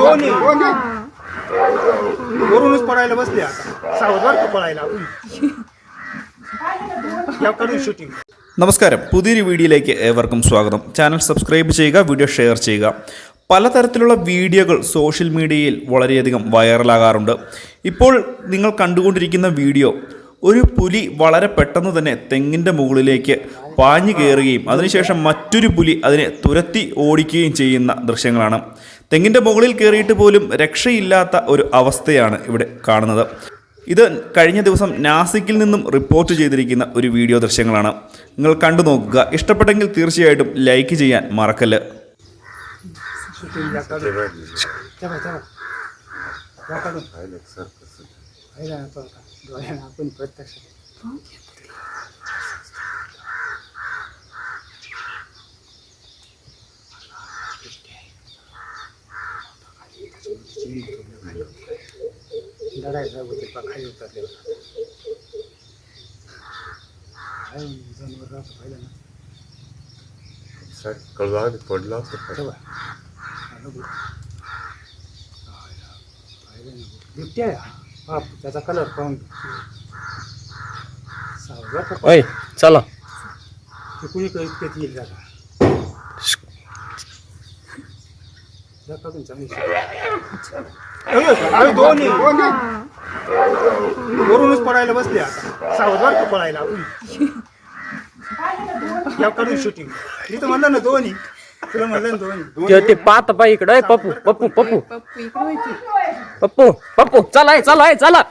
दोन्ही वरूनच पडायला बसले आता सावधान पडायला ഷൂട്ടിംഗ്. നമസ്കാരം, പുതിയൊരു വീഡിയോയിലേക്ക് ഏവർക്കും സ്വാഗതം. ചാനൽ സബ്സ്ക്രൈബ് ചെയ്യുക, വീഡിയോ ഷെയർ ചെയ്യുക. പലതരത്തിലുള്ള വീഡിയോകൾ സോഷ്യൽ മീഡിയയിൽ വളരെയധികം വൈറലാകാറുണ്ട്. ഇപ്പോൾ നിങ്ങൾ കണ്ടുകൊണ്ടിരിക്കുന്ന വീഡിയോ ഒരു പുലി വളരെ പെട്ടെന്ന് തന്നെ തെങ്ങിൻ്റെ മുകളിലേക്ക് പാഞ്ഞു കയറുകയും അതിനുശേഷം മറ്റൊരു പുലി അതിനെ തുരത്തി ഓടിക്കുകയും ചെയ്യുന്ന ദൃശ്യങ്ങളാണ്. തെങ്ങിൻ്റെ മുകളിൽ കയറിയിട്ട് പോലും രക്ഷയില്ലാത്ത ഒരു അവസ്ഥയാണ് ഇവിടെ കാണുന്നത്. ഇത് കഴിഞ്ഞ ദിവസം നാസിക്കിൽ നിന്നും റിപ്പോർട്ട് ചെയ്തിരിക്കുന്ന ഒരു വീഡിയോ ദൃശ്യങ്ങളാണ്. നിങ്ങൾ കണ്ടു നോക്കുക. ഇഷ്ടപ്പെട്ടെങ്കിൽ തീർച്ചയായിട്ടും ലൈക്ക് ചെയ്യാൻ മറക്കല്ല്. लढायला होते खाली उतरले जनावर पाहिलं ना कळवाग पडला बिबट्या हा त्याचा कलर पाहून चला ते कुणी इतक्यात येईल जागा दोन्ही वरूनच पडायला बसले आता सावधान पडायला शूटिंग. इथं म्हणलं ना दोन्ही, तुला म्हणलं ना दोन्ही ते पाहत पाय इकडे. पप्पू पप्पू पप्पू पप्पू पप्पू चला चला चला.